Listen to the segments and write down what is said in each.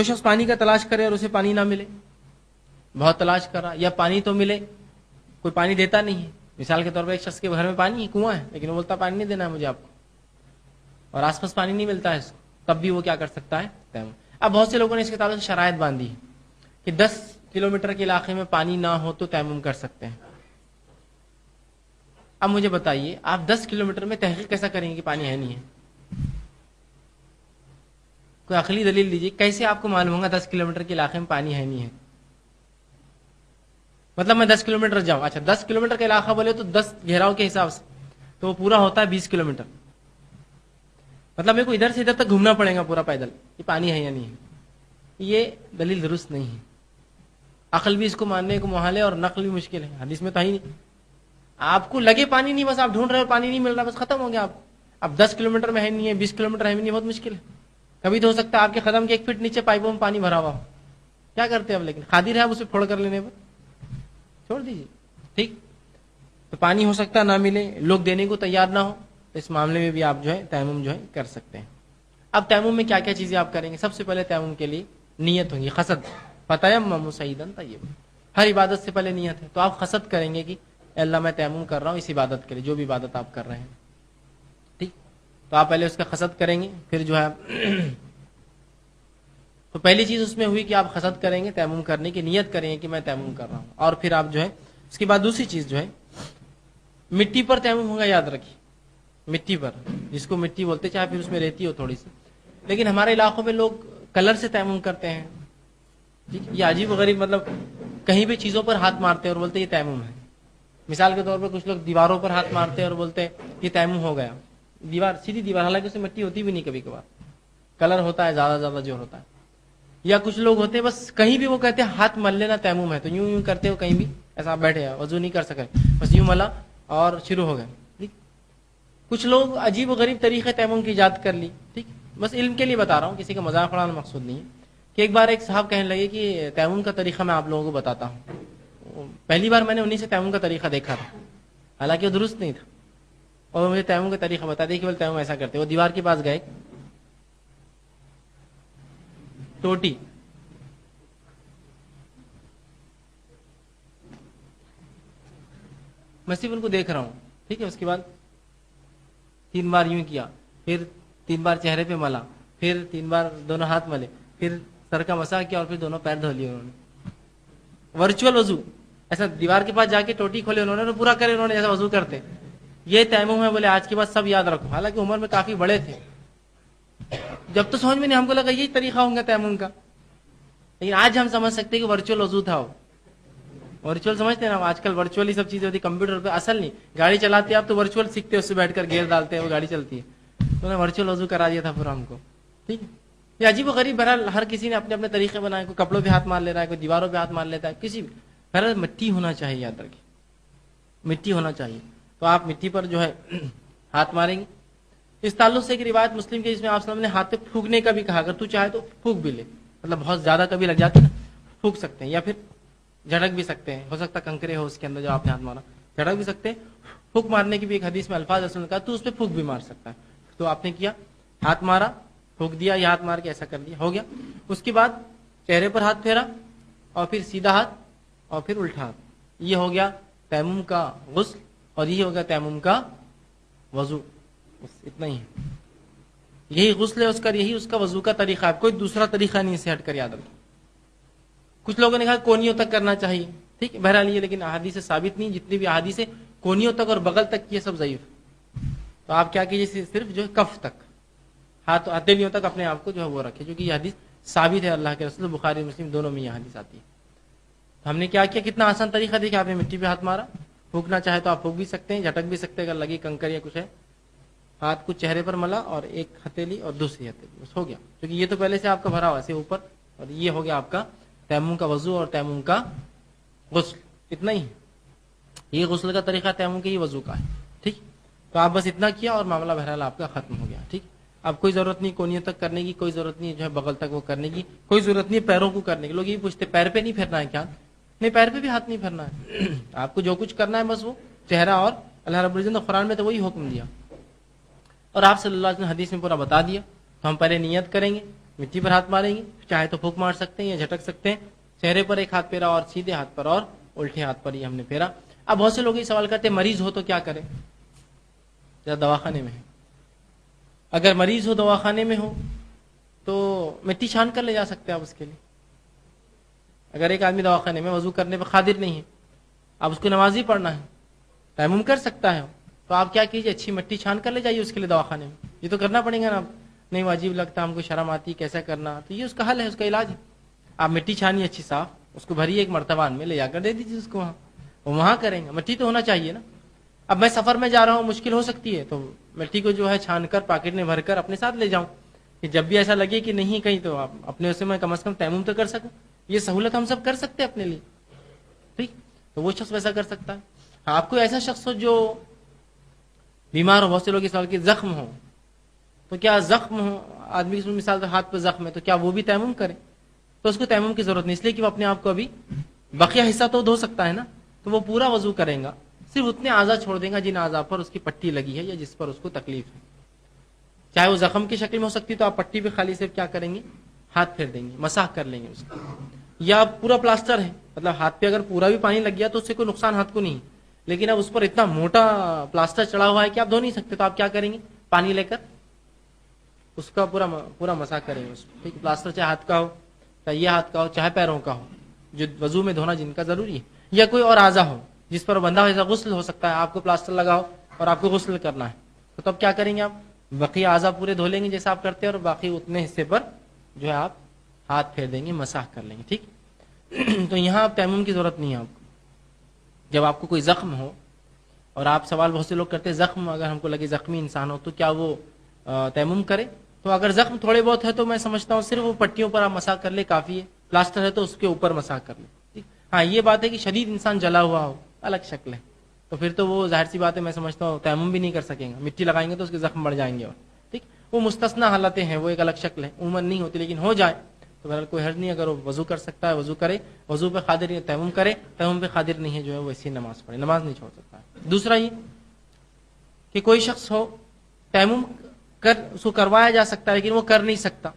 جو شخص پانی کا تلاش کرے اور اسے پانی نہ ملے، بہت تلاش کر رہا، یا پانی تو ملے کوئی پانی دیتا نہیں ہے. مثال کے طور پر ایک شخص کے گھر میں پانی ہے، کنواں ہے، لیکن وہ بولتا پانی نہیں دینا ہے مجھے آپ کو، اور آس پاس پانی نہیں ملتا ہے اس کو، تب بھی وہ کیا کر سکتا ہے؟ تیمم. اب بہت سے لوگوں نے اس کے تعلق سے شرائط باندھی ہے کہ 10 کلومیٹر کے علاقے میں پانی نہ ہو تو تیمم کر سکتے ہیں. اب مجھے بتائیے آپ 10 کلومیٹر میں تحقیق کیسا کریں گے کہ پانی ہے نہیں ہے؟ کوئی عقلی دلیل دیجیے، کیسے آپ کو معلوم ہوگا 10 کلومیٹر کے علاقے میں پانی ہے نہیں ہے؟ مطلب میں 10 کلومیٹر جاؤں، اچھا 10 کلومیٹر کا علاقہ بولے تو 10 گھیراؤ کے حساب سے تو وہ پورا ہوتا ہے 20 کلومیٹر. مطلب میرے کو ادھر سے ادھر تک گھومنا پڑے گا پورا پیدل کہ پانی ہے یا نہیں ہے. یہ دلیل درست نہیں ہے. عقل بھی اس کو ماننے کو محال ہے اور نقل بھی مشکل ہے، حدیث میں تو ہی نہیں. آپ کو لگے پانی نہیں، بس آپ ڈھونڈ رہے ہو پانی نہیں مل رہا، بس ختم ہو گیا آپ کو. اب 10 کلومیٹر میں ہے نہیں ہے، 20 کلومیٹر ہے نہیں ہے، بہت مشکل ہے. کبھی تو ہو سکتا ہے آپ کے قدم کے 1 فٹ نیچے پائپوں میں پانی بھرا ہوا ہو. کیا کرتے ہیں اب؟ لیکن قادر ہے آپ اسے پھوڑ کر لینے پر، چھوڑ دیجیے. ٹھیک، تو پانی ہو سکتا نہ ملے، لوگ دینے کو تیار نہ ہو، اس معاملے میں بھی آپ جو ہے تیمم جو ہے کر سکتے ہیں. اب تیمم میں کیا کیا چیزیں آپ کریں گے؟ سب سے پہلے تیمم کے لیے نیت ہوگی، قصد. فتیمموا صعیدا طیبا، ہر عبادت سے پہلے نیت ہے، تو آپ قصد کریں گے کہ اے اللہ میں تیمم کر رہا ہوں اس عبادت کے لیے، جو بھی عبادت آپ کر رہے ہیں. ٹھیک، تو آپ پہلے اس کا قصد کریں گے، پھر جو ہے تو پہلی چیز اس میں ہوئی کہ آپ قصد کریں گے تیمم کرنے کی، نیت کریں گے کہ میں تیمم کر رہا ہوں. اور پھر آپ جو ہے اس کے بعد دوسری چیز جو ہے مٹی پر تیمم ہوگا، یاد رکھیے مٹی پر، جس کو مٹی بولتے چاہے پھر اس میں رہتی ہو تھوڑی سی، لیکن ہمارے علاقوں میں لوگ کلر سے تیمم کرتے ہیں. ٹھیک، یہ عجیب و غریب، مطلب کہیں بھی چیزوں پر ہاتھ مارتے ہیں اور بولتے ہیں یہ تیمم ہے. مثال کے طور پر کچھ لوگ دیواروں پر ہاتھ مارتے ہیں اور بولتے ہیں یہ تیمم ہو گیا. دیوار سیدھی دیوار، حالانکہ اس میں مٹی ہوتی بھی نہیں، کبھی کبھار کلر ہوتا ہے، زیادہ زیادہ جو ہوتا ہے. یا کچھ لوگ ہوتے ہیں بس کہیں بھی وہ کہتے ہیں ہاتھ مل لینا تیمم ہے، تو یوں یوں کرتے ہو، کہیں بھی ایسا بیٹھے ہیں وضو نہیں کر سکے، بس یوں ملا اور شروع ہو گئے. ٹھیک، کچھ لوگ عجیب و غریب طریقے تیمم کی ایجاد کر لی. ٹھیک، بس علم کے لیے بتا رہا ہوں، کسی کا مذاق اڑانا مقصود نہیں ہے. کہ ایک بار ایک صاحب کہنے لگے کہ تیمم کا طریقہ میں آپ لوگوں کو بتاتا ہوں. پہلی بار میں نے انہیں سے تیمم کا طریقہ دیکھا تھا، حالانکہ وہ درست نہیں تھا، اور مجھے تیمم کا طریقہ بتا دیا کہ بولے تیمم ایسا کرتے. وہ دیوار کے پاس گئے، ٹوٹی میں صرف ان کو دیکھ رہا ہوں. ٹھیک ہے، اس کے بعد 3 بار یوں کیا، پھر 3 بار چہرے پہ ملا، پھر 3 بار دونوں ہاتھ ملے، پھر سر کا مسح کیا، اور پھر دونوں پیر دھو لیے انہوں نے. ورچوئل وضو، ایسا دیوار کے پاس جا کے ٹوٹی کھولے انہوں نے، پورا کرے انہوں نے جیسا وضو کرتے. یہ تیمم ہے. بولے آج کے بعد سب یاد رکھو. حالانکہ عمر میں کافی بڑے تھے، جب تو سمجھ میں نہیں، ہم کو لگا یہی طریقہ ہوگا تیمم کا، لیکن آج ہم سمجھ سکتے ہیں کہ ورچوئل وضو تھا. ورچوئل سمجھتے ہیں نا، آج کل ورچوئل ہی سب چیزیں ہوتی، کمپیوٹر پہ. اصل نہیں، گاڑی چلاتے آپ تو ورچوئل سیکھتے، اس سے بیٹھ کر گیئر ڈالتے ہیں، وہ گاڑی چلتی ہے. تو انہوں نے ورچوئل وضو کرا دیا تھا پورا ہم کو. ٹھیک ہے، یہ عجیب و غریب. بہرحال ہر کسی نے اپنے اپنے طریقے بنائے، کوئی کپڑوں پہ ہاتھ مار لے رہا ہے، کوئی دیواروں پہ ہاتھ مار لیتا ہے، کسی بھی. بہرحال مٹی ہونا چاہیے، یاد رکھیے مٹی ہونا چاہیے. تو آپ مٹی پر جو ہے ہاتھ ماریں گے. اس تعلق سے ایک روایت مسلم کے، جس میں آپ صلی اللہ علیہ وسلم نے ہاتھ پہ پھونکنے کا بھی کہا، اگر تو چاہے تو پھونک بھی لے. مطلب بہت زیادہ کبھی لگ جاتے نا، پھونک سکتے ہیں، یا پھر جھڑک بھی سکتے ہیں. ہو سکتا کنکرے ہو اس کے اندر جو آپ نے ہاتھ مارا، جھڑک بھی سکتے ہیں. پھونک مارنے کی بھی ایک حدیث میں الفاظ رسول نے کہا تو اس پہ پھونک بھی مار سکتا ہے. تو آپ نے کیا، ہاتھ مارا، پھونک دیا، یا ہاتھ مار کے ایسا کر دیا، ہو گیا. اس کے بعد چہرے پر ہاتھ پھیرا، اور پھر سیدھا ہاتھ، اور پھر الٹا ہاتھ. یہ ہو گیا تیمم کا غسل، اور یہ ہو گیا تیمم کا وضو. بس اتنا ہی ہے. یہی غسل ہے اس کا، یہی اس کا وضو کا طریقہ ہے، کوئی دوسرا طریقہ نہیں اسے ہٹ کر. یاد رکھیں کچھ لوگوں نے کہا کونیوں تک کرنا چاہیے. ٹھیک، بہرحال یہ لیکن احادیث سے ثابت نہیں. جتنی بھی احادیث ہے کونیوں تک اور بغل تک، یہ سب ضعیف. تو آپ کیا کیجیے، صرف جو ہے کف تک، ہاتھ ہتھیلیوں تک اپنے آپ کو جو ہے وہ رکھے، کیونکہ یہ حدیث ثابت ہے اللہ کے رسول، بخاری مسلم دونوں میں یہ حدیث آتی ہے. ہم نے کیا کیا، کتنا آسان طریقہ دیکھا. آپ نے مٹی پہ ہاتھ مارا، پھونکنا چاہے تو آپ پھونک بھی سکتے ہیں، جھٹک بھی سکتے ہیں اگر لگی کنکر یا کچھ ہے. ہاتھ کو چہرے پر ملا، اور ایک ہتھیلی اور دوسری ہتھیلی، بس ہو گیا. کیونکہ یہ تو پہلے سے آپ کا بھرا ہوا سے اوپر، اور یہ ہو گیا آپ کا تیمم کا وضو اور تیمم کا غسل. اتنا ہی، یہ غسل کا طریقہ تیمم کے، یہ وضو کا ہے. ٹھیک، تو آپ بس اتنا کیا اور معاملہ بہرحال آپ کا ختم ہو گیا. ٹھیک، اب کوئی ضرورت نہیں کونیوں تک کرنے کی، کوئی ضرورت نہیں جو ہے بغل تک وہ کرنے کی، کوئی ضرورت نہیں پیروں کو کرنے کی. لوگ یہ پوچھتے پیر پہ نہیں پھیرنا ہے کیا؟ نہیں، پیر پہ بھی ہاتھ نہیں پھیرنا ہے. آپ کو جو کچھ کرنا ہے بس وہ چہرہ، اور اللہ رب العزت نے قرآن میں تو وہی حکم دیا، اور آپ صلی اللہ علیہ وسلم نے حدیث میں پورا بتا دیا. تو ہم پہلے نیت کریں گے، مٹی پر ہاتھ ماریں گے, چاہے تو پھونک مار سکتے ہیں یا جھٹک سکتے ہیں. چہرے پر ایک ہاتھ پھیرا اور سیدھے ہاتھ پر اور الٹے ہاتھ پر ہی ہم نے پھیرا. اب بہت سے لوگ یہ سوال کرتے ہیں مریض ہو تو کیا کریں, یا دواخانے میں ہے. اگر مریض ہو دواخانے میں ہو تو مٹی چھان کر لے جا سکتے ہیں آپ اس کے لیے. اگر ایک آدمی دواخانے میں وضو کرنے پہ قادر نہیں ہے, اب اس کو نماز ہی پڑھنا ہے, تیمم کر سکتا ہے, تو آپ کیا کیجئے, اچھی مٹی چھان کر لے جائیے اس کے لیے دواخانے میں. یہ تو کرنا پڑے گا نا, نہیں واجب لگتا, ہم کو شرم آتی, کیسا کرنا, تو یہ اس کا حل ہے, اس کا علاج ہے. آپ مٹی چھانی اچھی صاف, اس کو بھری ایک مرتبان میں لے جا کر دے دیجیے اس کو, وہاں کریں گے. مٹی تو ہونا چاہیے نا. اب میں سفر میں جا رہا ہوں, مشکل ہو سکتی ہے, تو مٹی کو جو ہے چھان کر پاکٹ میں بھر کر اپنے ساتھ لے جاؤں, کہ جب بھی ایسا لگے کہ نہیں کہیں تو آپ اپنے اسے میں کم از کم تیمم تو کر سکوں. یہ سہولت ہم سب کر سکتے ہیں اپنے لیے, ٹھیک. تو وہ شخص ویسا کر سکتا ہے. آپ کو ایسا شخص ہو جو بیمار ہو, بہت سے لوگ اس سوال کے زخم ہو, تو کیا زخم ہو آدمی کی مثال تو ہاتھ پہ زخم ہے, تو کیا وہ بھی تیمم کرے؟ تو اس کو تیمم کی ضرورت نہیں, اس لیے کہ وہ اپنے آپ کو ابھی بقیہ حصہ تو دھو سکتا ہے نا, تو وہ پورا وضو کرے گا, صرف اتنے اعضاء چھوڑ دیں گا جن اعضاء پر اس کی پٹی لگی ہے یا جس پر اس کو تکلیف ہے. چاہے وہ زخم کی شکل میں ہو سکتی, تو آپ پٹی پہ خالی صرف کیا کریں گے, ہاتھ پھیر دیں گے, مسح کر لیں گے اس کو. یا پورا پلاسٹر ہے, مطلب ہاتھ پہ اگر پورا بھی پانی لگ گیا تو اس سے کوئی نقصان ہاتھ کو نہیں, لیکن اب اس پر اتنا موٹا پلاسٹر چڑھا ہوا ہے کہ آپ دھو نہیں سکتے, تو آپ کیا کریں گے, پانی لے کر اس کا پورا مسح کریں گے اس کو. ٹھیک, پلاسٹر چاہے ہاتھ کا ہو, چاہے یہ ہاتھ کا ہو, چاہے پیروں کا ہو, جو وضو میں دھونا جن کا ضروری ہے. یا کوئی اور اعضا ہو جس پر بندھا ہوا, غسل ہو سکتا ہے, آپ کو پلاسٹر لگا ہو اور آپ کو غسل کرنا ہے, تو تب کیا کریں گے, آپ بقیہ اعضا پورے دھو لیں گے جیسا آپ کرتے ہیں, اور باقی اتنے حصے پر جو ہے آپ ہاتھ پھیر دیں گے, مسح کر لیں گے. ٹھیک. تو یہاں آپ تیمم کی ضرورت نہیں ہے آپ کو. جب آپ کو کوئی زخم ہو, اور آپ سوال بہت سے لوگ کرتے ہیں زخم اگر ہم کو لگے زخمی انسان ہو تو کیا وہ تیمم کرے, تو اگر زخم تھوڑے بہت ہے تو میں سمجھتا ہوں صرف وہ پٹیوں پر آپ مسح کر لے کافی ہے. پلاسٹر ہے تو اس کے اوپر مسح کر لے. ہاں یہ بات ہے کہ شدید انسان جلا ہوا ہو, الگ شکل ہے, تو پھر تو وہ ظاہر سی بات ہے, میں سمجھتا ہوں تیمم بھی نہیں کر سکیں گا, مٹی لگائیں گے تو اس کے زخم بڑھ جائیں گے. اور ٹھیک, وہ مستثنا حالتیں ہیں, وہ ایک الگ شکل ہے, عموماً نہیں ہوتی, لیکن ہو جائے تو بہرحال کوئی حرج نہیں. اگر وہ وضو کر سکتا ہے وضو کرے, وضو پہ قادر نہیں تیمم کرے, تیمم پہ قادر نہیں ہے جو ہے وہ ایسی نماز پڑھے, نماز نہیں چھوڑ سکتا ہے. دوسرا یہ کہ کوئی شخص ہو تیمم اس کو کروایا جا سکتا ہے لیکن وہ کر نہیں سکتا,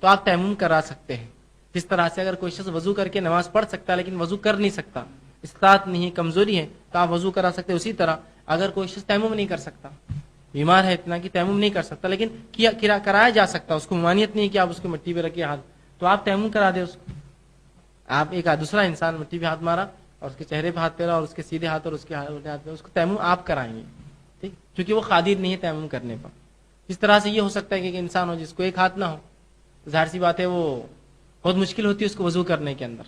تو آپ تیمم کرا سکتے ہیں. جس طرح سے اگر کوئی شخص وضو کر کے نماز پڑھ سکتا ہے لیکن وضو کر نہیں سکتا, استطاعت نہیں ہے, کمزوری ہے, تو آپ وضو کرا سکتے ہیں. اسی طرح اگر کوئی شخص تیمم نہیں کر سکتا, بیمار ہے اتنا کہ تیمم نہیں کر سکتا, لیکن کرایا جا سکتا, اس کو ممانعت نہیں ہے کہ آپ اس کو مٹی پہ رکھے ہاتھ, تو آپ تیمم کرا دیں اس کو. آپ ایک دوسرا انسان مٹی پہ ہاتھ مارا اور اس کے چہرے پہ ہاتھ پھیرا اور اس کے سیدھے ہاتھ اور اس کے الٹے ہاتھ پہ, اس کو تیمم آپ کرائیں گے. ٹھیک, کیونکہ وہ قادر نہیں ہے تیمم کرنے پر. اس طرح سے یہ ہو سکتا ہے کہ ایک انسان ہو جس کو ایک ہاتھ نہ ہو, ظاہر سی بات ہے وہ بہت مشکل ہوتی ہے اس کو وضو کرنے کے اندر,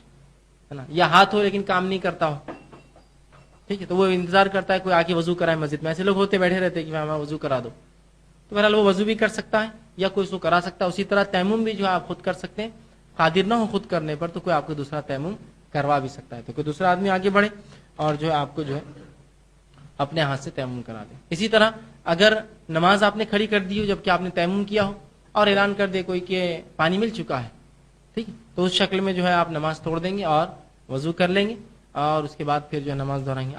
ہے نا. یا ہاتھ ہو لیکن کام نہیں کرتا ہو, ٹھیک ہے, تو وہ انتظار کرتا ہے کوئی آ کے وضو کرائے مسجد میں. ایسے لوگ ہوتے بیٹھے رہتے کہ ہمیں وضو کرا دو, تو بہرحال وہ وضو بھی کر سکتا ہے یا کوئی اس کو کرا سکتا ہے. اسی طرح تیمم بھی جو ہے آپ خود کر سکتے ہیں, قادر نہ ہو خود کرنے پر تو کوئی آپ کو دوسرا تیمم کروا بھی سکتا ہے, تو کوئی دوسرا آدمی آگے بڑھے اور جو ہے آپ کو جو ہے اپنے ہاتھ سے تیمم کرا دے. اسی طرح اگر نماز آپ نے کھڑی کر دی ہو جبکہ آپ نے تیمم کیا ہو, اور اعلان کر دے کوئی کہ پانی مل چکا ہے, ٹھیک, تو اس شکل میں جو ہے آپ نماز توڑ دیں گے اور وضو کر لیں گے, اور اس کے بعد پھر جو ہے نماز دہرائیں گے.